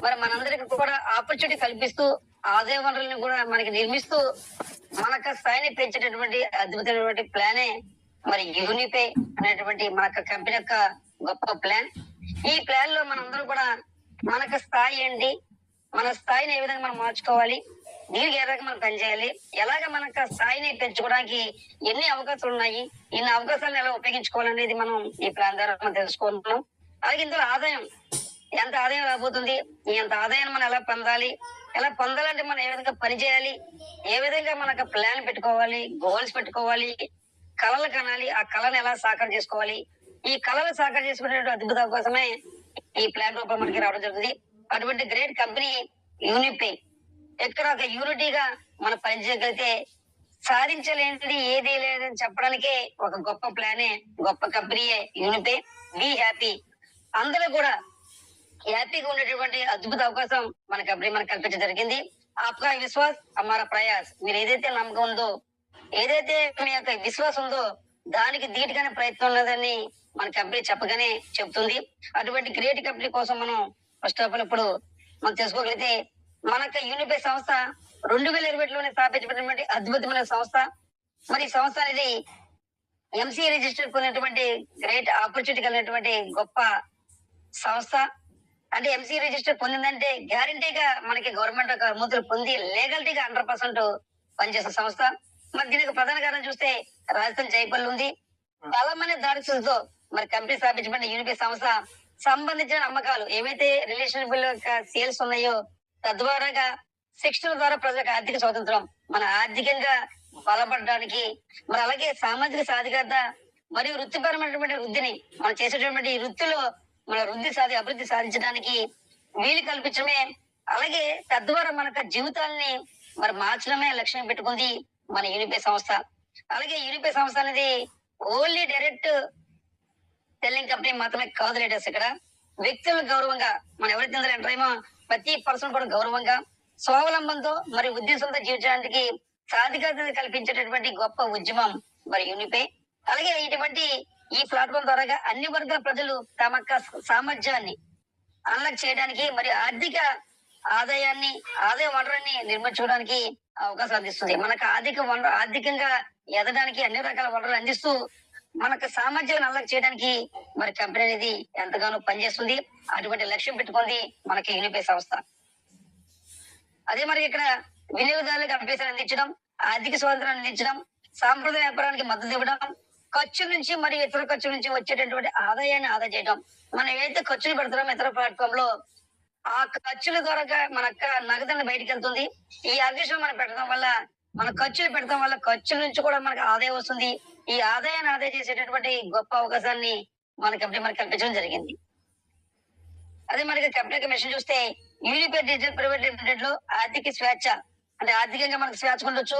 మరి మనందరికి కూడా ఆపర్చునిటీ కల్పిస్తూ ఆదాయ వనరులను కూడా మనకి నిర్మిస్తూ మనకు స్థాయిని పెంచేటటువంటి అద్భుతమైనటువంటి ప్లానే మరి యూనిపే అనేటువంటి మన కంపెనీ యొక్క గొప్ప ప్లాన్. ఈ ప్లాన్ లో మనందరూ కూడా మనకు స్థాయి ఏంటి, మన స్థాయిని ఏ విధంగా మనం మార్చుకోవాలి, దీనికి ఏ రకంగా మనం పనిచేయాలి, ఎలాగ మనకు స్థాయిని పెంచుకోవడానికి ఎన్ని అవకాశాలు ఉన్నాయి, ఇన్ని అవకాశాలను ఎలా ఉపయోగించుకోవాలనేది మనం ఈ ప్లాన్ ద్వారా మనం తెలుసుకుంటున్నాం. అలాగే ఇందులో ఆదాయం, ఎంత ఆదాయం రాబోతుంది, ఎంత ఆదాయాన్ని మనం ఎలా పొందాలి, ఎలా పొందాలంటే మనం ఏ విధంగా పనిచేయాలి, ఏ విధంగా మనకు ప్లాన్ పెట్టుకోవాలి, గోల్స్ పెట్టుకోవాలి, కళలు కనాలి, ఆ కళను ఎలా సాకారం చేసుకోవాలి, ఈ కళలు సాకారం చేసుకునే అద్భుత అవకాశమే ఈ ప్లాన్ రూపంలో మనకి రావడం జరుగుతుంది. అటువంటి గ్రేట్ కంపెనీ యూనిపే. ఎక్కడ ఒక యూనిటీగా మన పనిచేయగలిగితే సాధించలేనిది ఏది లేదని చెప్పడానికే ఒక గొప్ప ప్లానే, గొప్ప కంపెనీయే యూనిపే. Be happy. అందరూ కూడా హ్యాపీగా ఉండేటువంటి అద్భుత అవకాశం మన కంపెనీ మనకు కల్పించడం జరిగింది. ఆప్కా విశ్వాస్ హమారా ప్రయాస్. మీరు ఏదైతే నమ్మకం ఉందో, ఏదైతే మీ యొక్క విశ్వాసం ఉందో దానికి ధీటుగానే ప్రయత్నం ఉన్నదని మన కంపెనీ చెప్పగానే చెప్తుంది. అటువంటి గ్రేట్ కంపెనీ కోసం మనం ఫస్ట్ ఆఫ్ ఆల్ ఇప్పుడు మనం తెలుసుకోగలిగితే మనకు యూనిపే సంస్థ 2021లోనే స్థాపించబడినటువంటి అద్భుతమైన సంస్థ. మరి ఈ సంస్థ అనేది ఎంసీఏ రిజిస్టర్ పొందినటువంటి గ్రేట్ ఆపర్చునిటీ కలిగినటువంటి గొప్ప సంస్థ. అంటే ఎంసీ రిజిస్టర్ పొందిందంటే గ్యారంటీగా మనకి గవర్నమెంట్ యొక్క అనుమతులు పొంది లీగాలిటీగా 100% పనిచేసిన సంస్థ. మరి దీనికి ప్రధాన కారణం చూస్తే రాజస్థాన్ జైపూర్ ఉంది. బలమైన దాడితో మరి కంపెనీ స్థాపించబడిన యూనిపే సంస్థ సంబంధించిన అమ్మకాలు ఏవైతే రిలేషనబుల్ సేల్స్ ఉన్నాయో తద్వారాగా శిక్షణ ద్వారా ప్రజలకు ఆర్థిక స్వాతంత్రం, మన ఆర్థికంగా బలపడడానికి, మరి అలాగే సామాజిక సాధికారత మరియు వృత్తిపరమైనటువంటి వృద్ధిని మనం చేసేటటువంటి ఈ వృత్తిలో మన అభివృద్ధి సాధించడానికి వీలు కల్పించడమే, అలాగే తద్వారా మనకు జీవితాలని మరి మార్చడమే లక్ష్యం పెట్టుకుంది మన యూనిపే సంస్థ. అలాగే యూనిపే సంస్థ అనేది ఓన్లీ డైరెక్ట్ సెల్లింగ్ కంపెనీ మాత్రమే కాదు లీడర్స్. ఇక్కడ వ్యక్తులు గౌరవంగా మనం ఎవరైతే ఇందులో ఎంటర్ అయ్యామో ప్రతి పర్సన్ కూడా గౌరవంగా స్వావలంబనతో మరి ఉద్దేశంతో జీవించడానికి సాధికారత కల్పించేటటువంటి గొప్ప ఉద్యమం మరి యూనిపే. అలాగే ఇటువంటి ఈ ప్లాట్ఫామ్ ద్వారా అన్ని వర్గాల ప్రజలు తమ యొక్క సామర్థ్యాన్ని అన్లాక్ చేయడానికి మరి ఆదాయ వనరుని నిర్మించుకోవడానికి అవకాశం అందిస్తుంది. మనకు ఆర్థికంగా ఎదడానికి అన్ని రకాల వనరులు అందిస్తూ మనకు సామర్థ్యాన్ని అన్లాక్ చేయడానికి మరి కంపెనీ అనేది ఎంతగానో పనిచేస్తుంది. అటువంటి లక్ష్యం పెట్టుకుంది మనకి యూనిపే సంస్థ. అదే మరి ఇక్కడ వినియోగదారులకు అభ్యాసాన్ని అందించడం, ఆర్థిక స్వాతంత్రాన్ని అందించడం, సాంప్రదాయ వ్యాపారానికి మద్దతు ఇవ్వడం, ఖర్చు నుంచి మరియు ఇతర ఖర్చు నుంచి వచ్చేటటువంటి ఆదాయాన్ని ఆదా చేయడం. మనం ఏదైతే ఖర్చులు పెడతామో ఇతర ప్లాట్ఫామ్ లో ఆ ఖర్చుల ద్వారా మనకు నగదుని బయటకు వెళ్తుంది. ఈ ఆర్గనైజేషన్ మనం పెట్టడం వల్ల, మన ఖర్చులు పెడతాం వల్ల ఖర్చుల నుంచి కూడా మనకు ఆదాయం వస్తుంది. ఈ ఆదాయాన్ని ఆదా చేసేటటువంటి గొప్ప అవకాశాన్ని మన కంపెనీ మనకు కల్పించడం జరిగింది. అదే మనకి కంపెనీ మిషన్ చూస్తే యూనిపే డిజిటల్ ప్రైవేట్ లిమిటెడ్ లో ఆర్థిక స్వేచ్ఛ, అంటే ఆర్థికంగా మనకు స్వేచ్ఛ ఉండొచ్చు,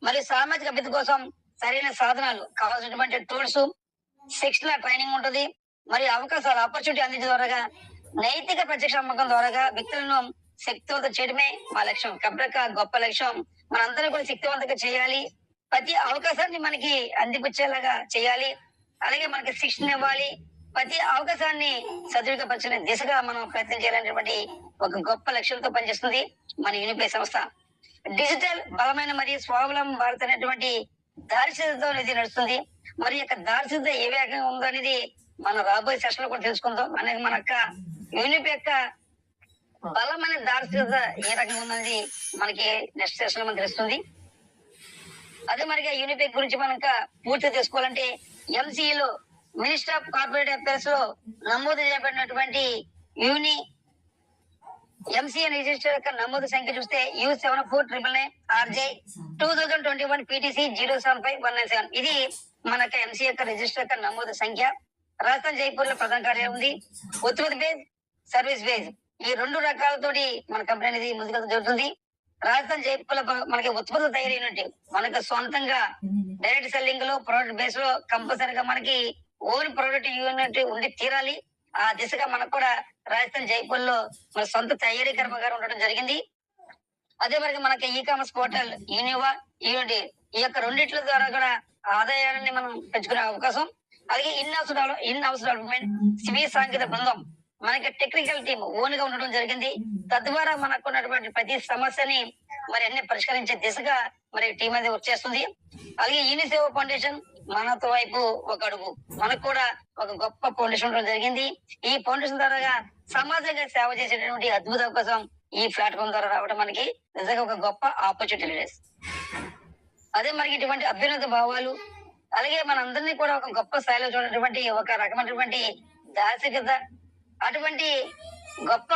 మరియు సామాజిక అభివృద్ధి కోసం సరైన సాధనాలు, కావాల్సినటువంటి టూల్స్, శిక్షణ ట్రైనింగ్ ఉంటుంది, మరియు అవకాశాలు ఆపర్చునిటీ అందించడం ద్వారా నైతిక ప్రత్యక్ష అమ్మకం ద్వారా వ్యక్తులను శక్తివంతం చేయడమే మా లక్ష్యం. కంపెనీ గొప్ప లక్ష్యం మనందరూ కూడా శక్తివంతంగా చేయాలి, ప్రతి అవకాశాన్ని మనకి అందిపుచ్చేలాగా చేయాలి, అలాగే మనకి శిక్షణ ఇవ్వాలి, ప్రతి అవకాశాన్ని సద్వినియోగపరిచిన దిశగా మనం ప్రయత్నం చేయాలనేటువంటి ఒక గొప్ప లక్ష్యంతో పనిచేస్తుంది మన యూనిపే సంస్థ. డిజిటల్ బలమైన మరియు స్వావలంబన భారత్ అనేటువంటి దారిశీలతో ఇది నడుస్తుంది. మరి యొక్క దారిశీలత ఏ వేగంగా ఉందో అనేది మనం రాబోయే సెషన్ లో కూడా తెలుసుకుందాం. అనేది మన యొక్క యూనిపే యొక్క బలమైన దారిశీలత ఏ రకంగా ఉందనేది మనకి నెక్స్ట్ సెషన్ లో మనకు తెలుస్తుంది. అదే మరి యూనిపే గురించి మనం ఇంకా పూర్తిగా తెలుసుకోవాలంటే ఎంసీఏలో మినిస్టర్ ఆఫ్ కార్పొరేట్ అఫైర్స్ లో నమోదు చేయబడినటువంటి ఎంసీఏ రిజిస్టర్ యొక్క నమోదు సంఖ్య చూస్తే U7499RJ 2021 PTC 075197. ఇది మన ఎంసీఏ యొక్క రిజిస్టర్ యొక్క నమోదు సంఖ్య. రాజస్థాన్ జైపూర్ లో ప్రధాన కార్యాలయం ఉంది. ఉత్పత్తి బేస్, సర్వీస్ బేస్, ఈ రెండు రకాలతోటి మన కంపెనీ అనేది ముందుకు జరుగుతుంది. రాజస్థాన్ జైపూర్ లో మనకి ఉత్పత్తులు తయారైనట్టు మనకు సొంతంగా డైరెక్ట్ సెల్లింగ్ లో ప్రోడక్ట్ బేస్ లో కంపల్సరీగా మనకి ఓన్ ప్రోడక్ట్ యూనిట్ ఉండి తీరాలి. ఆ దిశగా మనకు కూడా రాజస్థాన్ జైపూర్ లో మన సొంత తయారీ కర్మగారు ఉండడం జరిగింది. అదే మరి మనకి ఈ కామర్స్ పోర్టల్ యూనివా యూనిటీ, ఈ యొక్క రెండిట్ల ద్వారా కూడా ఆదాయాన్ని మనం పెంచుకునే అవకాశం. అలాగే ఇన్ హౌస్ డెవలప్మెంట్ స్వీయ సాంకేతిక బృందం మనకి టెక్నికల్ టీమ్ ఓన్ గా ఉండడం జరిగింది. తద్వారా మనకు ఉన్నటువంటి ప్రతి సమస్యని మరి అన్ని పరిష్కరించే దిశగా మరి టీం అనేది వర్క్ చేస్తుంది. అలాగే యూనిసేవ ఫౌండేషన్ మనతో వైపు ఒక అడుగు, మనకు కూడా ఒక గొప్ప ఫౌండేషన్ ఉండడం జరిగింది. ఈ ఫౌండేషన్ ద్వారా సమాజంగా సేవ చేసేటటువంటి అద్భుత అవకాశం ఈ ప్లాట్ఫామ్ ద్వారా రావడం మనకి నిజంగా ఒక గొప్ప ఆపర్చునిటీ. అదే మనకి ఇటువంటి అభ్యున్నత భావాలు, అలాగే మనందరినీ కూడా ఒక గొప్ప స్థాయిలో చూడటువంటి ఒక రకమైనటువంటి దార్శనికత, అటువంటి గొప్ప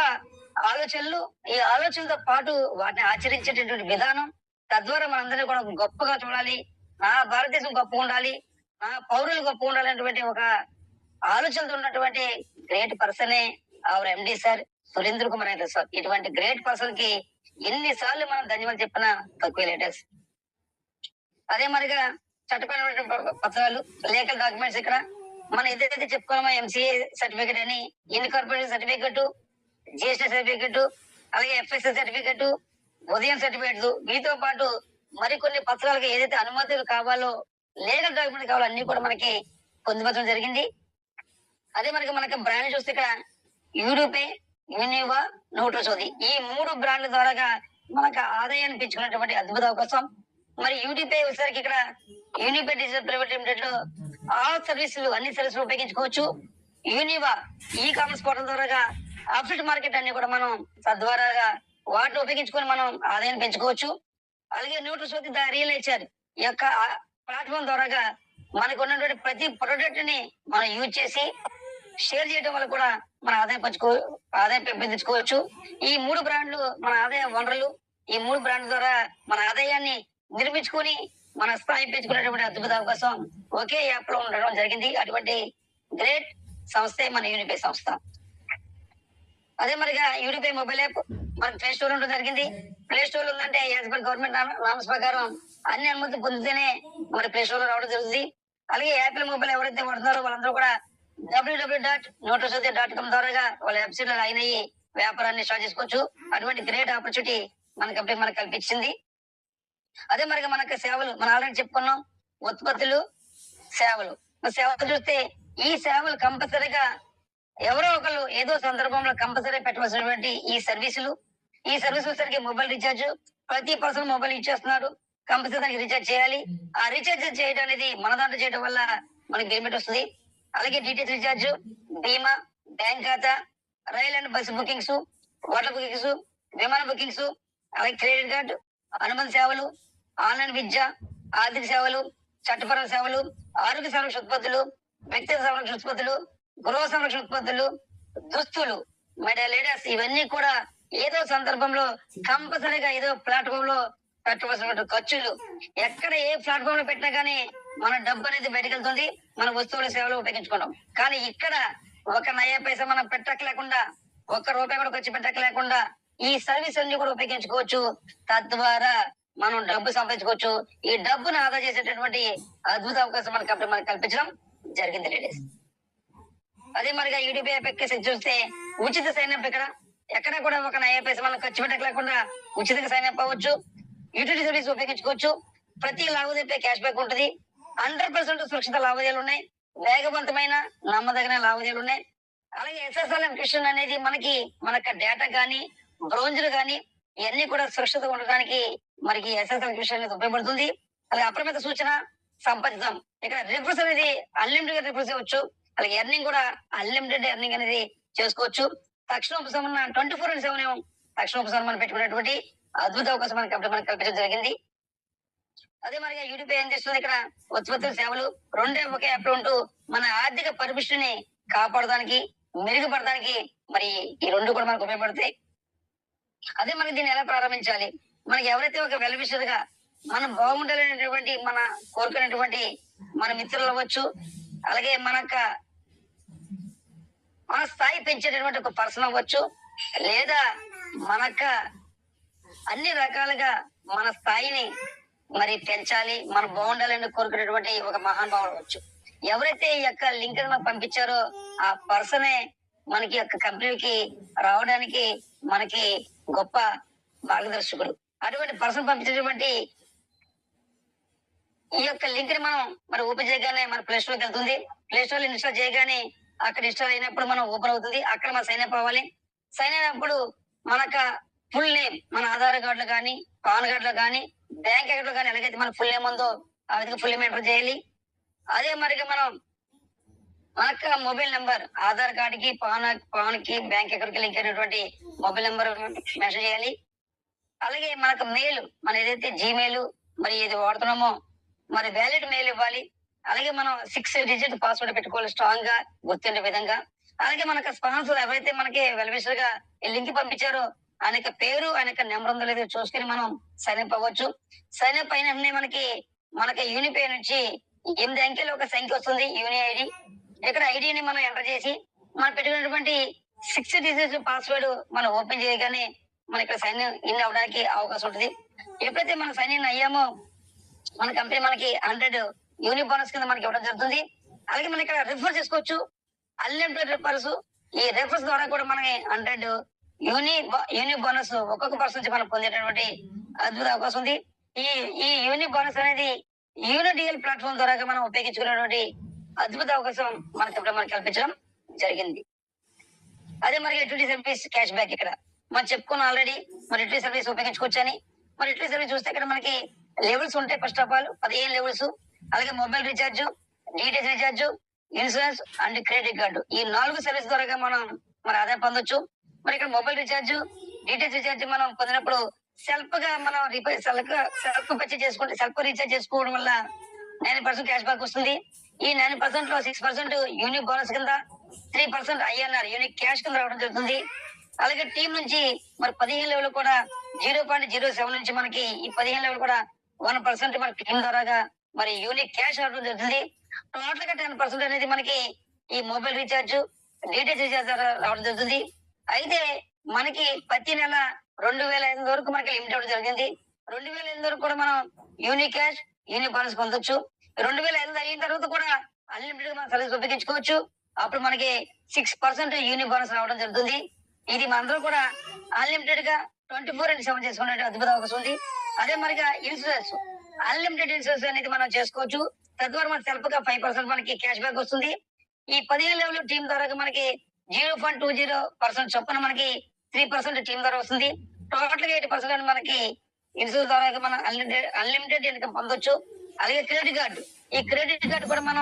ఆలోచనలు, ఈ ఆలోచనలతో పాటు వాటిని ఆచరించేటటువంటి విధానం, తద్వారా మనందరినీ కూడా గొప్పగా చూడాలి, నా భారతదేశం గొప్పగా ఉండాలి, నా పౌరులు గొప్పగా ఉండాలి అనేటువంటి ఒక ఆలోచనతో ఉన్నటువంటి గ్రేట్ పర్సనే our MD sir Surendra Kumar Yadav sir. ఇటువంటి గ్రేట్ పర్సన్ కి ఎన్నిసార్లు మనం ధన్యవాదాలు చెప్పినా తక్కువ లేటర్స్. అదే మరిగా చట్టపరమైన పత్రాలు, లీగల్ డాక్యుమెంట్స్, ఇక్కడ మనం ఏదైతే చెప్పుకున్నామో ఎంసీఏ సర్టిఫికేట్ అని, ఇన్కార్పొరేషన్ సర్టిఫికేట్, జిఎస్టీ సర్టిఫికేట్, అలాగే ఎఫ్ఎస్ఎస్ సర్టిఫికేట్, ఉదయం సర్టిఫికేట్స్, వీటితో పాటు మరికొన్ని పత్రాలకు ఏదైతే అనుమతులు కావాలో, లీగల్ డాక్యుమెంట్ కావాలో అన్ని కూడా మనకి పొందుపరచడం జరిగింది. అదే మనకి బ్రాండ్ చూస్తే ఇక్కడ యూరోపే, యూనివా, నోటోసోది, ఈ 3 బ్రాండ్ల ద్వారా మనకు ఆదాయాన్ని పెంచుకున్నటువంటి అద్భుత అవకాశం. మరి యూటీపే వచ్చేసరికి ఇక్కడ యూనిపే డిజిటల్ ప్రైవేట్ లిమిటెడ్ లో ఆల్ సర్వీసులు, అన్ని సర్వీసులు ఉపయోగించుకోవచ్చు. యూనివా ఈ కామర్స్ పోర్టల్ ద్వారా అఫిలియేట్ మార్కెట్ అన్ని కూడా మనం తద్వారాగా వాటిని ఉపయోగించుకొని మనం ఆదాయాన్ని పెంచుకోవచ్చు. అలాగే నోటోసోది ద రియలైజర్ ఈ యొక్క ప్లాట్ఫామ్ ద్వారా మనకు ఉన్నటువంటి ప్రతి ప్రొడక్ట్ ని మనం యూజ్ చేసి షేర్ చేయడం వల్ల కూడా మన ఆదాయం పెంపొందించుకోవచ్చు. ఈ 3 బ్రాండ్లు మన ఆదాయ వనరులు. ఈ 3 బ్రాండ్ల ద్వారా మన ఆదాయాన్ని నిర్మించుకొని మన స్థాయి పెంచుకునేటువంటి అద్భుత అవకాశం ఒకే యాప్ లో ఉండడం జరిగింది. అటువంటి గ్రేట్ సంస్థే మన యూనిపే సంస్థ. అదే మరిగా యూనిపే మొబైల్ యాప్ మనకి ప్లే స్టోర్ ఉండడం జరిగింది. ప్లే స్టోర్ ఉందంటే యాజ్ పర్ గవర్నమెంట్ నామ్స్ ప్రకారం అన్ని అనుమతి పొందితేనే మన ప్లే స్టోర్ లో రావడం జరుగుతుంది. అలాగే యాపిల్ మొబైల్ ఎవరైతే వాడుతున్నారో వాళ్ళందరూ కూడా www.notosodhi.com ద్వారా వాళ్ళ వెబ్సైట్ లో లాగిన్ అయ్యి వ్యాపారాన్ని స్టార్ట్ చేసుకోవచ్చు. అటువంటి గ్రేట్ ఆపర్చునిటీ మన కంపెనీ మనకు కల్పించింది. అదే మనకి సేవలు, మనం ఆల్రెడీ చెప్పుకున్నాం, ఉత్పత్తులు, సేవలు. సేవలు చూస్తే ఈ సేవలు కంపల్సరీగా ఎవరో ఒకళ్ళు ఏదో సందర్భంలో కంపల్సరీ పెట్టవలసినటువంటి ఈ సర్వీసులు సరికి మొబైల్ రీఛార్జ్ ప్రతి పర్సన్ మొబైల్ యూజ్ చేస్తున్నాడు, కంపల్సరీ దానికి రీఛార్జ్ చేయాలి. ఆ రీఛార్జ్ చేయడం అనేది మన దాంట్లో చేయడం వల్ల మనకి బెనిఫిట్ వస్తుంది. అలాగే డిటిహెచ్ రీఛార్జ్, బీమా, బ్యాంక్ ఖాతా, rail and bus bookings, water bookings, విమాన బుకింగ్స్, అలాగే క్రెడిట్ కార్డు, అనుబంధ సేవలు, ఆన్లైన్ విద్య, ఆర్థిక సేవలు, చట్టపరమైన సేవలు, ఆరోగ్య సంరక్షణ ఉత్పత్తులు, వ్యక్తిగత సంరక్షణ ఉత్పత్తులు, గృహ సంరక్షణ ఉత్పత్తులు, దుస్తులు, మెడల్ లీడర్స్, ఇవన్నీ కూడా ఏదో సందర్భంలో కంపల్సరీగా ఏదో ప్లాట్ఫామ్ లో పెట్టవలసిన ఖర్చులు. ఎక్కడ ఏ ప్లాట్ఫామ్ లో పెట్టినా కానీ మన డబ్బు అనేది బయటకు వెళ్తుంది, మన వస్తువుల సేవలు ఉపయోగించుకుంటాం. కానీ ఇక్కడ ఒక నయా పైసా మనం పెట్టలేకుండా, ఒక్క రూపాయి కూడా ఖర్చు పెట్టలేకుండా ఈ సర్వీస్ అన్ని కూడా ఉపయోగించుకోవచ్చు. తద్వారా మనం డబ్బు సంపాదించుకోవచ్చు. ఈ డబ్బును ఆదా చేసేటటువంటి అద్భుత అవకాశం మన కంపెనీ మనకు కల్పించడం జరిగింది లేడీస్. అదే మరిగా యూటీపీ యాప్ ఎక్కేసి చూస్తే ఉచిత సైన్ అప్, ఇక్కడ ఎక్కడ కూడా ఒక నయా పైసా మనం ఖర్చు పెట్టలేకుండా ఉచితంగా సైన్ అప్ అవ్వచ్చు. యూటిలిటీ సర్వీస్ ఉపయోగించుకోవచ్చు. ప్రతి లావాదేవీ క్యాష్ బ్యాక్ ఉంటుంది. 100% సురక్షిత లావాదేవీలు ఉన్నాయి. వేగవంతమైన నమ్మదగిన లావాదేవీలు ఉన్నాయి. అలాగే SSL ఎన్క్రిప్షన్ అనేది మనకి డేటా కానీ, బ్రౌజర్లు కానీ ఇవన్నీ కూడా సురక్షితంగా ఉండడానికి మనకి SSL ఎన్క్రిప్షన్ అనేది ఉపయోగపడుతుంది. అలాగే అప్రమత్త సూచన, సంపదితం, ఇక్కడ రిఫ్రెష్ అనేది అన్లిమిటెడ్ రిఫ్రెష్ అవ్వచ్చు. అలాగే ఎర్నింగ్ కూడా అన్లిమిటెడ్ ఎర్నింగ్ అనేది చేసుకోవచ్చు. తక్షణ ఉపశమన 24/7 తక్షణ ఉపశమనం పెట్టుకునేటువంటి అద్భుత అవకాశం మన కంపెనీ మనకు కల్పించడం జరిగింది. అదే మరిగా యూటీపీ ఏం చేస్తుంది, ఇక్కడ ఉత్పత్తుల సేవలు రెండే ఒకే యాప్ లో ఉంటూ మన ఆర్థిక పరిపుష్టిని కాపాడడానికి, మెరుగుపడడానికి మరి ఈ రెండు కూడా మనకు ఉపయోగపడతాయి. అదే మనకి దీన్ని ఎలా ప్రారంభించాలి, మనకి ఎవరైతే ఒక వెల్విషర్గా మనం బాగుండాలనేటువంటి మన కోరుకునేటువంటి మన మిత్రులు అవ్వచ్చు, అలాగే మన స్థాయి పెంచేటటువంటి ఒక పర్సన్ అవ్వచ్చు, లేదా మనక అన్ని రకాలుగా మన స్థాయిని మరి పెంచాలి, మనం బాగుండాలని కోరుకునేటువంటి ఒక మహానుభావుడు అవ్వచ్చు. ఎవరైతే ఈ యొక్క లింక్ పంపించారో ఆ పర్సనే మనకి యొక్క కంపెనీకి రావడానికి మనకి గొప్ప మార్గదర్శకుడు. అటువంటి పర్సన్ పంపించేటువంటి ఈ యొక్క లింక్ ని మనం మరి ఓపెన్ చేయగానే మన ప్లే స్టోర్కి వెళ్తుంది. ప్లే స్టోర్ లో ఇన్స్టాల్ చేయగానే అక్కడ ఇన్స్టాల్ అయినప్పుడు మనం ఓపెన్ అవుతుంది. అక్కడ మనం సైన్ అప్ అవ్వాలి. సైన్ అయినప్పుడు మనకు ఫుల్ నేమ్, మన ఆధార్ కార్డులో కానీ, పాన్ కార్డులో కానీ, బ్యాంక్ అకౌంట్ లో కానీ ఎలాగైతే మన ఫుల్ నేమ్ ఉందో ఆ విధంగా ఫుల్ నేమ్ ఎంటర్ చేయాలి. అదే మరిగా మనం మనకు మొబైల్ నెంబర్ ఆధార్ కార్డు కి, పాన్ కి, బ్యాంక్ అకౌంట్ కి లింక్ అయినటువంటి మొబైల్ నెంబర్ మెన్షన్ చేయాలి. అలాగే మనకు మెయిల్, మన ఏదైతే జీమెయిల్ మరి ఏది వాడుతున్నామో మరి వ్యాలిడ్ మెయిల్ ఇవ్వాలి. అలాగే మనం 6 డిజిట్ పాస్వర్డ్ పెట్టుకోవాలి స్ట్రాంగ్ గా గుర్తుండే విధంగా. అలాగే మనకు స్పాన్సర్ ఎవరైతే మనకి వెల్విషర్ గా లింక్ పంపించారో ఆయన యొక్క పేరు, ఆయన యొక్క నెంబర్ ఉందో లేదో చూసుకుని మనం సైన్ అప్ అవ్వచ్చు. సైన్ అప్ అయిన వెంటనే మనకి యూనిపే నుంచి 8 అంకెలు ఒక సంఖ్య వస్తుంది, యూని ఐడి. ఇక్కడ ఐడిని మనం ఎంటర్ చేసి మనం పెట్టుకున్నటువంటి 6 డిజిట్ పాస్వర్డ్ మనం ఓపెన్ చేయగానే మన ఇక్కడ సైన్ ఇన్ అవడానికి అవకాశం ఉంటుంది. ఎప్పుడైతే మనం సైన్ ఇన్ అయ్యామో మన కంపెనీ మనకి 100 యూని బోనస్ కింద మనకి ఇవ్వడం జరుగుతుంది. అలాగే మనం ఇక్కడ రిఫర్ చేసుకోవచ్చు, అన్లిమిటెడ్ రిఫర్స్. ఈ రిఫర్స్ ద్వారా కూడా మనకి 100 యూని బోనస్ ఒక్కొక్క పర్సన్ నుంచి మనం పొందేటటువంటి అద్భుత అవకాశం ఉంది. ఈ యూని బోనస్ అనేది యూనిడిఎల్ ప్లాట్ఫామ్ ద్వారా మనం ఉపయోగించుకునేటువంటి అద్భుత అవకాశం మనకి కల్పించడం జరిగింది. అదే మరి ఎటువంటి సర్వీస్ క్యాష్ బ్యాక్ ఇక్కడ మనం చెప్పుకున్నాం ఆల్రెడీ. మరి ఎటువంటి సర్వీస్ ఉపయోగించుకోవచ్చు అని. మరి ఎటువంటి సర్వీస్ చూస్తే ఇక్కడ మనకి లెవెల్స్ ఉంటాయి. First of all 15 levels. అలాగే mobile recharge, DTH recharge, insurance and credit card, ఈ 4 సర్వీస్ ద్వారా మనం మరి ఆదాయం పొందొచ్చు. మరి ఇక్కడ మొబైల్ రీఛార్జ్, డిటిహెచ్ రీఛార్జ్ మనం పొందినప్పుడు సెల్ఫ్ గా మనం సెల్ఫ్ పర్చేజ్ చేసుకుంటే, సెల్ఫ్ రీఛార్జ్ చేసుకోవడం వల్ల 9% క్యాష్ బ్యాక్ వస్తుంది. ఈ 9% లో 6% యూనిక్ బోనస్ కింద, 3% ఐఎన్ఆర్ యూనిక్ క్యాష్ కింద రావడం జరుగుతుంది. అలాగే టీం నుంచి మరి 15 లెవెల్ కూడా 0.07 నుంచి మనకి ఈ 15 లెవెల్ కూడా 1% మన టీం ద్వారా మరి యూనిక్ క్యాష్ రావడం జరుగుతుంది. టోటల్ గా 10% అనేది మనకి ఈ మొబైల్ రీఛార్జ్, డిటిహెచ్ రీఛార్జ్ ద్వారా రావడం జరుగుతుంది. అయితే మనకి ప్రతి నెల 2,500 వరకు మనకి లిమిట్ అవ్వడం జరిగింది. 2,500 వరకు కూడా మనం యూనిక్ క్యాష్, యూనిక్ బోనస్ పొందొచ్చు. 2,500 అయిన తర్వాత కూడా అన్లిమిటెడ్ గా మనం సర్వీస్ ఉపయోగించుకోవచ్చు. అప్పుడు మనకి 6% యూనిక్ బోనస్ రావడం జరుగుతుంది. ఇది మనందరూ కూడా అన్లిమిటెడ్ గా 24/7 చేసుకునే అద్భుత అవకాశం ఉంది. అదే మరిగా ఇన్సూరెన్స్, అన్లిమిటెడ్ ఇన్సూరెన్స్ అనేది మనం చేసుకోవచ్చు. తద్వారా మన సెల్ఫ్ గా 5% మనకి క్యాష్ బ్యాక్ వస్తుంది. ఈ 15 లెవెల్ టీం ద్వారా మనకి 0.20% చొప్పున మనకి 3% టీం ద్వారా వస్తుంది. టోటల్ గా 8% మనకి ఇన్సూరెన్స్ ద్వారా మనం అన్లిమిటెడ్ ఇన్కమ్ పొందొచ్చు. అలాగే క్రెడిట్ కార్డు, ఈ క్రెడిట్ కార్డు కూడా మన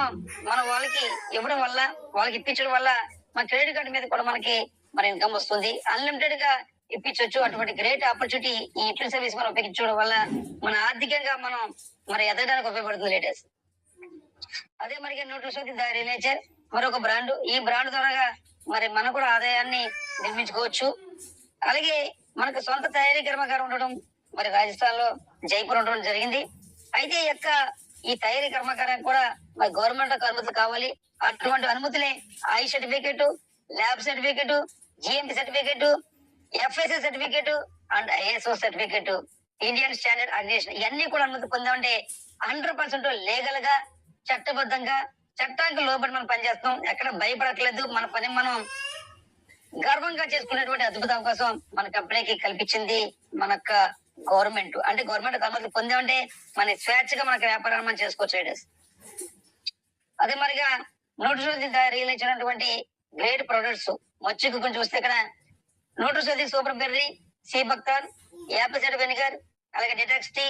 వాళ్ళకి ఇవ్వడం వల్ల, వాళ్ళకి ఇప్పించడం వల్ల మన క్రెడిట్ కార్డు మీద కూడా మనకి మరి ఇన్కమ్ వస్తుంది. అన్లిమిటెడ్ గా ఇప్పించవచ్చు. అటువంటి గ్రేట్ ఆపర్చునిటీ ఈ ఇట్ల సర్వీస్ మనం ఉపయోగించడం వల్ల మన ఆర్థికంగా మనం మరి ఎదగడానికి ఉపయోగపడుతుంది లేటెస్ట్. అదే మరి న్యూట్రిషన్ ద రిలేచర్ మరొక బ్రాండ్. ఈ బ్రాండ్ ద్వారా మరి మనం కూడా ఆదాయాన్ని నిర్మించుకోవచ్చు. అలాగే మనకు సొంత తయారీ కర్మాగారం ఉండడం మరి రాజస్థాన్ లో జైపూర్ ఉండడం జరిగింది. అయితే ఈ తయారీ కర్మాగారానికి కూడా మరి గవర్నమెంట్ అనుమతులు కావాలి. అటువంటి అనుమతులే I certificate, lab certificate, GMP certificate, FSS certificate and ISO certificate, Indian standard organization, ఇవన్నీ కూడా అనుమతి పొందామంటే 100% లీగల్ గా, చట్టబద్ధంగా, చట్టానికి లోబడి మనం పనిచేస్తాం. ఎక్కడ భయపడట్లేదు. మన పని మనం గర్వంగా చేసుకునేటువంటి అద్భుత అవకాశం మన కంపెనీకి కల్పించింది మన గవర్నమెంట్. అంటే గవర్నమెంట్ అనుమతులు పొందామంటే మన స్వేచ్ఛగా మనకి వ్యాపారాన్ని మనం చేసుకోవచ్చు లీడర్స్. అదే మరిగా న్యూట్రిషన్ తయారీలో ఇచ్చినటువంటి గ్రేట్ ప్రొడక్ట్స్ మచ్చుకు కొంచెం చూస్తే ఇక్కడ nutrition super berry, sea buckthorn, apple cider vinegar, అలాగే detox tea,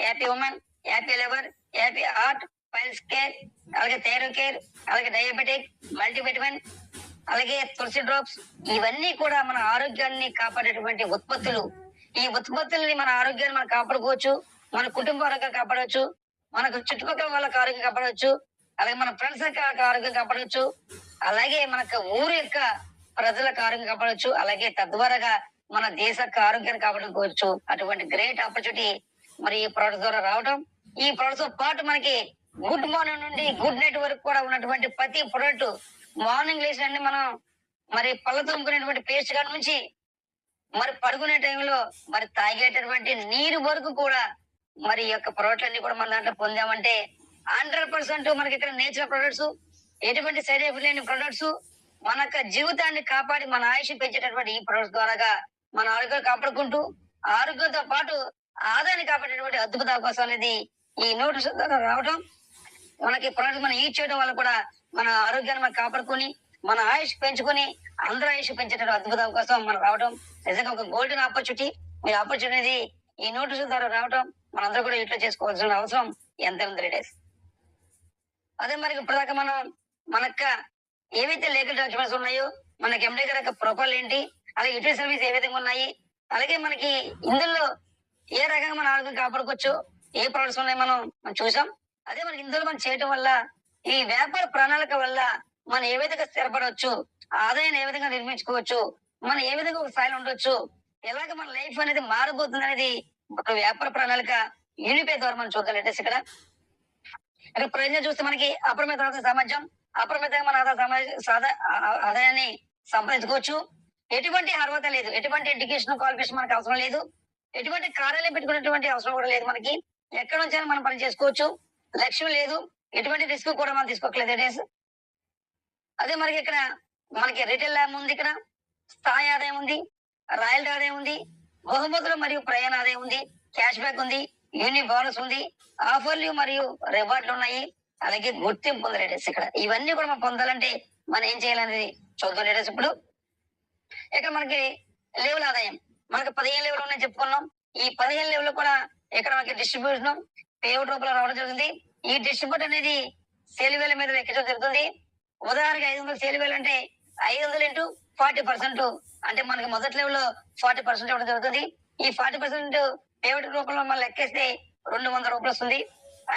Appy women, Appy liver, Appy heart, piles care, అలాగే థైరో కేర్, అలాగే డయాబెటిక్, మల్టీవిటమిన్, అలాగే తులసి డ్రాప్స్, ఇవన్నీ కూడా మన ఆరోగ్యాన్ని కాపాడేటువంటి ఉత్పత్తులు. ఈ ఉత్పత్తుల్ని మన ఆరోగ్యాన్ని మనం కాపాడుకోవచ్చు, మన కుటుంబ ఆరోగ్యం కాపాడవచ్చు, మనకు చుట్టుపక్కల వాళ్ళకి ఆరోగ్యం కాపాడవచ్చు, అలాగే మన ఫ్రెండ్స్ యొక్క ఆరోగ్యం కాపాడవచ్చు, అలాగే మనకు ఊరు యొక్క ప్రజలకు ఆరోగ్యం కాపాడవచ్చు, అలాగే తద్వారాగా మన దేశ యొక్క ఆరోగ్యాన్ని కాపాడుకోవచ్చు. అటువంటి గ్రేట్ ఆపర్చునిటీ మరి ఈ ప్రొడక్ట్స్ ద్వారా రావడం. ఈ ప్రొడక్ట్స్ తో పాటు మనకి గుడ్ మార్నింగ్ నుండి గుడ్ నైట్ వరకు కూడా ఉన్నటువంటి ప్రతి ప్రొడక్ట్, మార్నింగ్ లేచి మనం మరి పళ్ళ తోముకునేటువంటి పేస్ట్ కాడ నుంచి మరి పడుకునే టైంలో మరి తాగేటటువంటి నీరు వరకు కూడా మరి ఈ యొక్క ప్రొడక్ట్ అన్ని కూడా మన దాంట్లో పొందామంటే 100% మనకి ఇక్కడ నేచురల్ ప్రొడక్ట్స్, ఎటువంటి సైడ్ ఎఫెక్ట్ లేని ప్రొడక్ట్స్, మన యొక్క జీవితాన్ని కాపాడి మన ఆయుష్ పెంచేటటువంటి ఈ ప్రొడక్ట్స్ ద్వారా మన ఆరోగ్యాన్ని కాపాడుకుంటూ ఆరోగ్యంతో పాటు ఆదాయాన్ని కాపాడేటువంటి అద్భుత అవకాశం అనేది ఈ న్యూట్రిషన్ ద్వారా రావడం. మనకి ప్రొడక్ట్ మనం యూజ్ చేయడం వల్ల కూడా మన ఆరోగ్యాన్ని మనం కాపాడుకొని మన ఆయుష్ పెంచుకొని అందరూ ఆయుష్ పెంచేటటువంటి అద్భుత అవకాశం మనం రావడం నిజంగా ఒక గోల్డెన్ ఆపర్చునిటీ. ఈ ఆపర్చునిటీ ఈ నోటీసుల ద్వారా రావడం మనందరూ కూడా యూటిలైజ్ చేసుకోవాల్సిన అవసరం ఎంత ఉంది డేస్. అదే మరి ఇప్పటిదాకా మనం మనక్క ఏవైతే లీగల్ డాక్యుమెంట్స్ ఉన్నాయో, మనకి ఎండి గారి యొక్క ప్రొఫైల్ ఏంటి, అలాగే యూటిలిటీ సర్వీస్ ఏ విధంగా ఉన్నాయి, అలాగే మనకి ఇందులో ఏ రకంగా మన ఆరోగ్యం కాపాడుకోవచ్చు, ఏ ప్రొడక్ట్స్ ఉన్నాయి మనం చూసాం. అదే మనకి ఇందులో మనం చేయటం వల్ల ఈ వ్యాపార ప్రణాళిక వల్ల మనం ఏ విధంగా స్థిరపడవచ్చు, ఆదాయాన్ని ఏ విధంగా నిర్మించుకోవచ్చు, మనం ఏ విధంగా ఒక స్థాయిలో ఉండొచ్చు, ఎలాగ మన లైఫ్ అనేది మారబోతుంది అనేది ఒక వ్యాపార ప్రణాళిక యూనిపే ద్వారా మనం చూద్దాం. లేటెస్ట్ ఇక్కడ ప్రయోజనం చూస్తే మనకి అపరిమిత ఆదాయ సామర్థ్యం, అపరిమితంగా మన ఆదాయాన్ని సంపాదించుకోవచ్చు. ఎటువంటి అర్హత లేదు, ఎటువంటి ఎడ్యుకేషన్ క్వాలిఫికేషన్ మనకు అవసరం లేదు, ఎటువంటి కార్యాలయం పెట్టుకునేటువంటి అవసరం కూడా లేదు. మనకి ఎక్కడ నుంచైనా మనం పని చేసుకోవచ్చు, లక్ష్యం లేదు, ఎటువంటి రిస్క్ కూడా మనం తీసుకోవట్లేదు. అదే మనకి ఇక్కడ మనకి రిటైల్ ల్యాబ్ ఉంది, ఇక్కడ స్థాయి ఆదాయం ఉంది, రాయల్టీ ఆదాయం ఉంది, బహుమతులు మరియు ప్రయాణ ఆదాయం ఉంది, క్యాష్ బ్యాక్ ఉంది, యూనిట్ బోనస్ ఉంది, ఆఫర్లు మరియు రివార్డులు ఉన్నాయి, అలాగే గుర్తింపు ఉంది. లేటెస్ట్ ఇక్కడ ఇవన్నీ కూడా మనం పొందాలంటే మనం ఏం చేయాలనేది చూద్దాం. లేటెస్ట్ ఇప్పుడు ఇక్కడ మనకి లెవెల్ ఆదాయం మనకి 15 లెవెల్ ఉన్నాయి చెప్పుకున్నాం. ఈ 15 లెవెల్ కూడా ఇక్కడ మనకి డిస్ట్రిబ్యూషన్ పేఅవుట్ రూపంలో రావడం జరుగుతుంది. ఈ డిస్ట్రిబ్యూట్ అనేది సేల్ వేల మీద లెక్కించడం జరుగుతుంది. ఉదాహరణకి 500 సేల్ వేలు అంటే 500 ఇంటూ 40%, అంటే మనకి మొదటి లెవెల్ లో 40% ఇవ్వడం జరుగుతుంది. ఈ 40% పేఅవుట్ రూపంలో మనం లెక్కేస్తే 200 రూపాయలు వస్తుంది.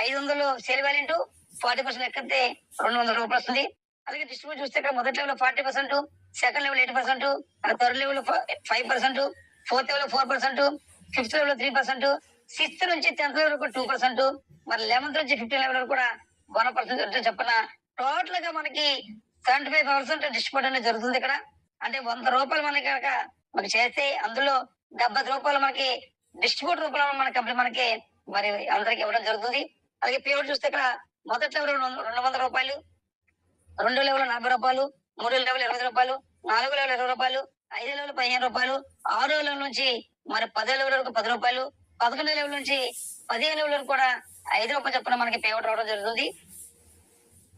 500 సేల్ వేలు ఇంటూ 40% లెక్కిస్తే 200 రూపాయలు వస్తుంది. అలాగే డిస్ట్రిబ్యూట్ చూస్తే ఇక్కడ మొదటి level 40%, second level 8%, third level 5%, fourth level 4%, fifth level 3%, sixth నుంచి 10th లెవెల్ వరకు 2%, మరి 11th నుంచి 15th లెవెల్ వరకు కూడా 1% చెప్పిన టోటల్ గా మనకి 75% డిస్ట్రిబ్యూట్ అనేది జరుగుతుంది ఇక్కడ. అంటే 100 రూపాయలు మనకి కనుక మనకి చేస్తే అందులో 70 రూపాయలు మనకి డిస్ట్రిబ్యూట్ రూపంలో మన కంపెనీ మనకి మరి అందరికి ఇవ్వడం జరుగుతుంది. అలాగే పేమెంట్ చూస్తే ఇక్కడ మొదటి లెవెల్ 200 రూపాయలు, 2వ లెవెల్ 40 రూపాయలు, 3వ లెవెల్ 20 రూపాయలు, 4వ లెవెల్ 20 రూపాయలు, 5వ లెవెల్ 15 రూపాయలు, 6వ లెవెల్ నుంచి మరి 10వ లెవెల్ వరకు 10 రూపాయలు, 11వ లెవెల్ నుంచి 15వ లెవెల్ వరకు కూడా 5 రూపాయలు చొప్పున మనకి పేమెంట్ రావడం జరుగుతుంది.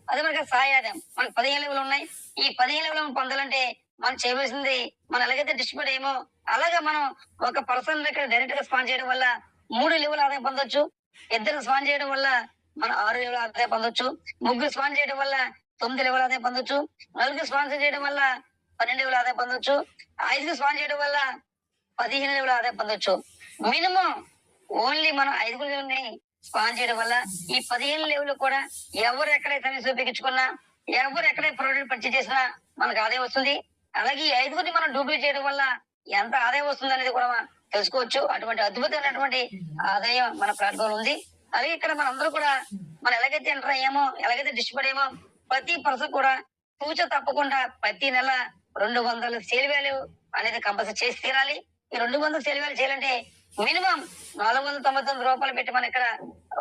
అదే మనకి స్థాయి ఆదాయం మనకి 15 లెవెల్ ఉన్నాయి. ఈ 15 లెవెల్ పొందాలంటే మనం చేయవలసింది మనం ఎలాగైతే డిస్ట్రిబ్యూట్ ఏమో అలాగా మనం ఒక పర్సన్ దగ్గర డైరెక్ట్ గా స్పాన్ చేయడం వల్ల 3 లెవెల్ ఆదాయం పొందొచ్చు, 2 స్పాన్ చేయడం వల్ల మనం 6 లెవెల్ ఆదాయం పొందొచ్చు, 3 స్పాన్ చేయడం వల్ల 9 లెవెల్ ఆదాయం పొందొచ్చు, 4 స్పాన్సర్ చేయడం వల్ల 12 లెవెల్ ఆదాయం పొందొచ్చు, 5 స్పాన్ చేయడం వల్ల 15 లెవెల్ ఆదాయం పొందొచ్చు. మినిమం ఓన్లీ మనం 5 లెవెల్ని స్పాన్ చేయడం వల్ల ఈ 15 లెవెల్ కూడా ఎవరు ఎక్కడైతే సర్వీస్ ఉపయోగించుకున్నా, ఎవరు ఎక్కడైతే ప్రోడక్ట్ పర్చేజ్ చేసినా మనకు ఆదాయం వస్తుంది. అలాగే ఈ 5 మనం డూప్లికేట్ చేయడం వల్ల ఎంత ఆదాయం వస్తుంది అనేది కూడా మనం తెలుసుకోవచ్చు. అటువంటి అద్భుతమైనటువంటి ఆదాయం మన ప్లాట్ఫామ్ ఉంది. అలాగే ఇక్కడ మన అందరూ కూడా మనం ఎలాగైతే ఎంటర్ అయ్యామో, ఎలాగైతే డిస్ట్రిబ్యూట్ అయ్యామో ప్రతి పర్సన్ కూడా తూచ తప్పకుండా ప్రతి నెల 200 సేల్ వాల్యూ అనేది కంపల్సరీ చేసి తీరాలి. ఈ 200 సేల్ వాల్యూ చేయాలంటే మినిమం 499 రూపాయలు పెట్టి మనం ఇక్కడ